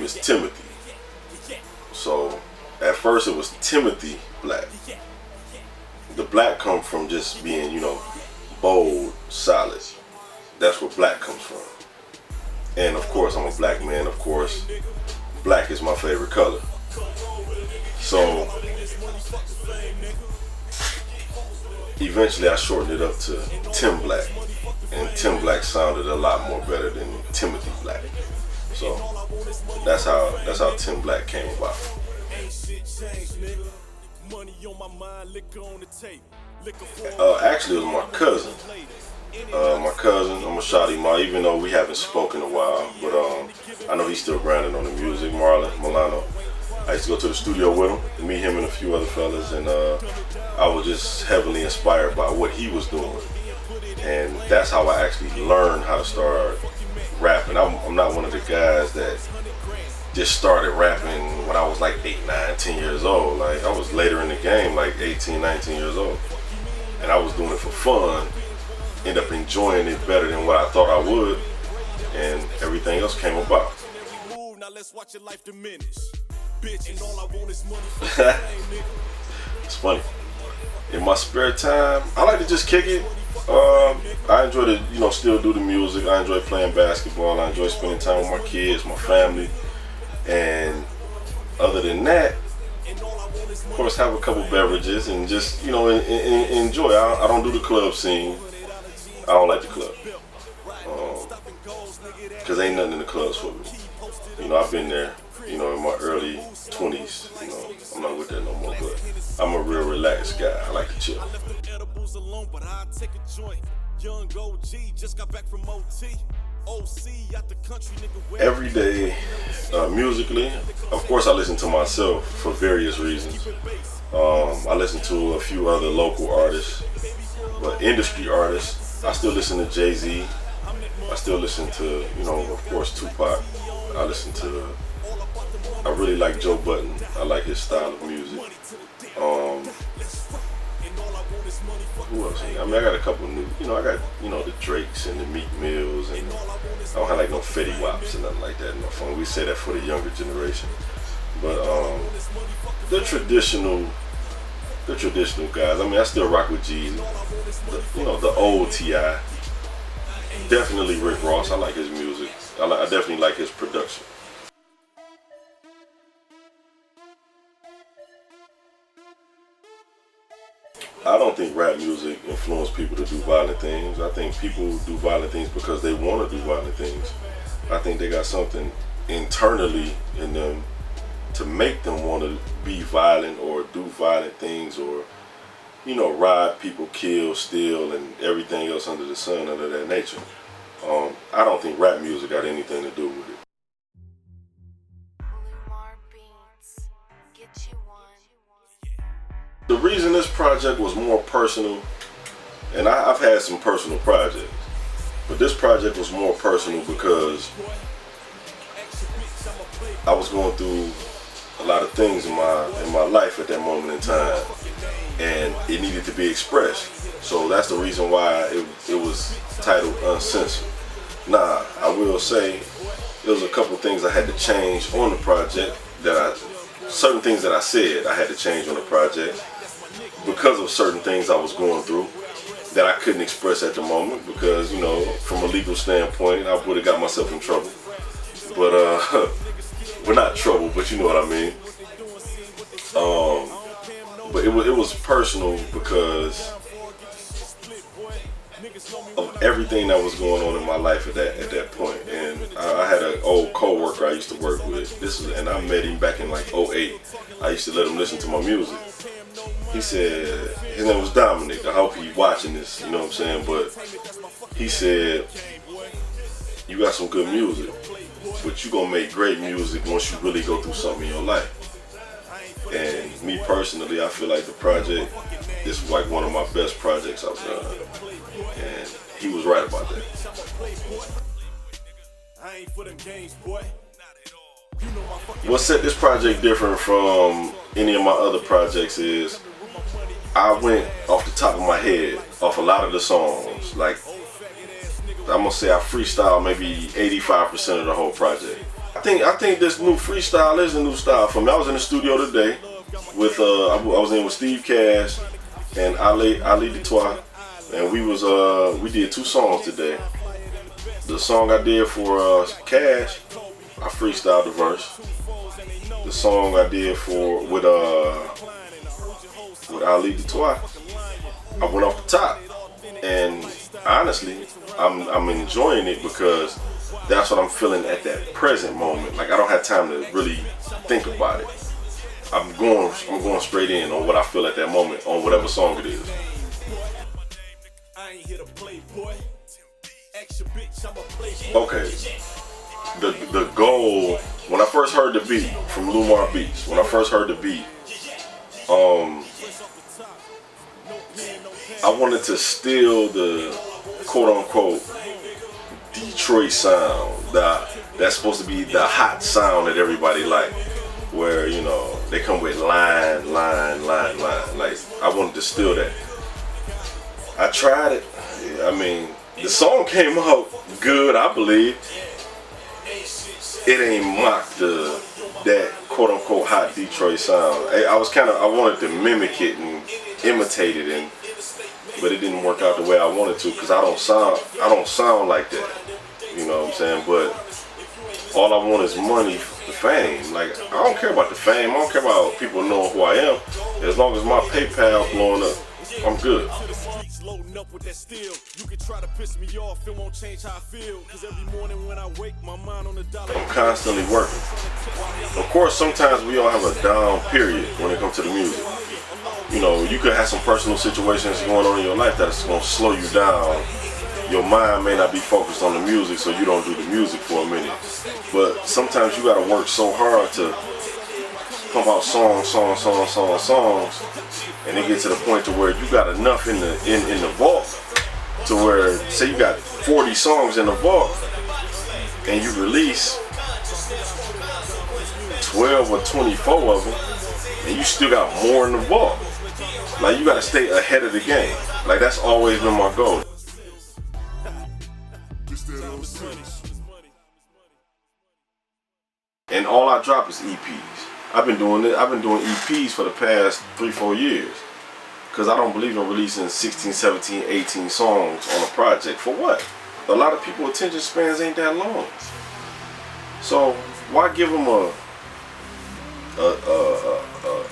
is Timothy. So at first it was Timothy Black. The black comes from just being, you know, bold, solid. That's where black comes from. And of course, I'm a black man, of course. Black is my favorite color. So eventually I shortened it up to Tim Black. And Tim Black sounded a lot more better than Timothy Black. So that's how Tim Black came about. Actually, it was my cousin. I'm gonna shout him out, even though we haven't spoken in a while. But I know he's still grinding on the music. Marlon Milano. I used to go to the studio with him, meet him and a few other fellas, and I was just heavily inspired by what he was doing. And that's how I actually learned how to start rapping. I'm not one of the guys that just started rapping when I was like 8, 9, 10 years old. Like, I was later in the game, like 18, 19 years old. And I was doing it for fun, ended up enjoying it better than what I thought I would, and everything else came about. It's funny. In my spare time, I like to just kick it. I enjoy to, you know, still do the music. I enjoy playing basketball. I enjoy spending time with my kids, my family. And other than that, of course, have a couple beverages and just, you know, enjoy. I don't do the club scene. I don't like the club. Because ain't nothing in the clubs for me. You know, I've been there, you know, in my early 20s. You know, I'm not with that no more, but I'm a real relaxed guy. I like to chill. Every day, musically, of course I listen to myself for various reasons. I listen to a few other local artists, but industry artists, I still listen to Jay-Z. I still listen to, you know, of course, Tupac. I really like Joe Budden. I like his style of music. Who else? I mean, I got a couple new, you know, I got, you know, the Drakes and the Meek Mills, and I don't have like no Fetty Waps and nothing like that in my phone. We say that for the younger generation. But the traditional guys, I mean, I still rock with Jeezy. You know, the old T.I. Definitely Rick Ross. I like his music. I definitely like his production. I don't think rap music influences people to do violent things. I think people do violent things because they want to do violent things. I think they got something internally in them to make them want to be violent or do violent things, or, you know, rob people, kill, steal, and everything else under the sun of that nature. I don't think rap music got anything to do with it. The reason this project was more personal, and I've had some personal projects, but this project was more personal because I was going through a lot of things in my life at that moment in time, and it needed to be expressed. So that's the reason why it was titled Uncensored. Now, I will say there was a couple things I had to change on the project, certain things that I said I had to change on the project because of certain things I was going through that I couldn't express at the moment because, you know, from a legal standpoint, I would have got myself in trouble. But, we're not trouble, but you know what I mean. But it was personal because of everything that was going on in my life at that point. And I had an old co-worker I used to work with. And I met him back in like 2008. I used to let him listen to my music. He said, his name was Dominic. I hope he's watching this, you know what I'm saying? But he said, you got some good music, but you gonna make great music once you really go through something in your life. And me personally, I feel like the project is like one of my best projects I've done. And he was right about that. What set this project different from any of my other projects is I went off the top of my head off a lot of the songs. Like, I'm gonna say I freestyle maybe 85% of the whole project. think this new freestyle is a new style for me. I was in the studio today with I was in with Steve Cash and Ali Detois, and we did 2 songs today. The song I did for Cash, I freestyled the verse. The song I did with Ali Detois, I went off the top, and honestly, I'm enjoying it because that's what I'm feeling at that present moment. Like I don't have time to really think about it. I'm going straight in on what I feel at that moment on whatever song it is. Okay. The goal, when I first heard the beat from Lumar Beats, I wanted to steal the quote-unquote Detroit sound. That's supposed to be the hot sound that everybody like, where, you know, they come with line. Like, I wanted to steal that. I tried it. I mean, the song came out good, I believe. It ain't mocked that quote-unquote hot Detroit sound. I wanted to mimic it and imitate it, but it didn't work out the way I wanted to, because I don't sound like that. You know what I'm saying? But all I want is money, the fame. Like, I don't care about the fame. I don't care about people knowing who I am. As long as my PayPal blowing up, I'm good. Loading up with that steel. You can try to piss me off, it won't change how I feel. Cause every morning when I wake, my mind on the dollar. I'm constantly working. Of course, sometimes we all have a down period when it comes to the music. You know, you could have some personal situations going on in your life that's gonna slow you down. Your mind may not be focused on the music, so you don't do the music for a minute. But sometimes you gotta work so hard to pump out songs, and it gets to the point to where you got enough in the vault to where, say you got 40 songs in the vault and you release 12 or 24 of them, and you still got more in the vault. Like, you got to stay ahead of the game. Like, that's always been my goal. And all I drop is EPs. I've been doing EPs for the past 3-4 years. Because I don't believe in releasing 16, 17, 18 songs on a project. For what? A lot of people attention spans ain't that long. So why give them a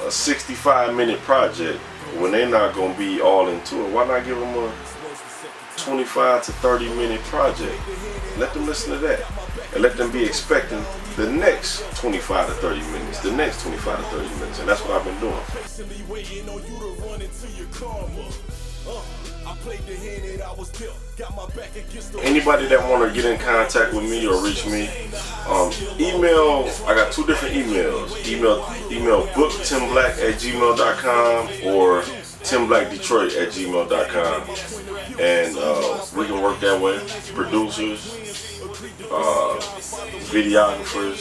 65-minute project when they're not going to be all into it? Why not give them a 25 to 30-minute project? Let them listen to that. And let them be expecting the next 25 to 30 minutes, the next 25 to 30 minutes, and that's what I've been doing. Anybody that want to get in contact with me or reach me, email, I got 2 different emails. Email booktimblack@gmail.com or timblackdetroit@gmail.com, and we can work that way. Producers, videographers,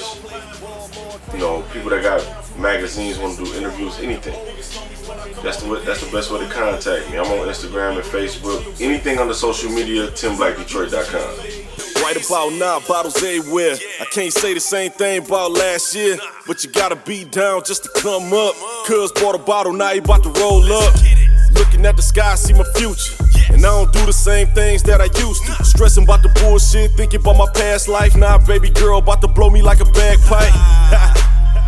you know, people that got magazines, want to do interviews, anything. That's the best way to contact me. I'm on Instagram and Facebook. Anything on the social media, timblackdetroit.com. Right about now, bottles everywhere. I can't say the same thing about last year, but you gotta be down just to come up. Cuz bought a bottle, now he about to roll up. Looking at the sky, see my future. And I don't do the same things that I used to. Stressing about the bullshit, thinking about my past life. Now baby girl about to blow me like a bagpipe.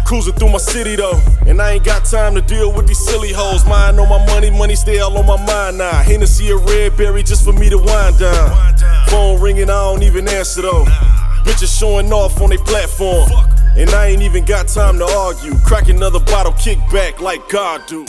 Cruising through my city though, and I ain't got time to deal with these silly hoes. Mind on my money stay all on my mind now. Hennessy a red berry just for me to wind down. Phone ringing, I don't even answer though. Bitches showing off on their platform, and I ain't even got time to argue. Crack another bottle, kick back like God do.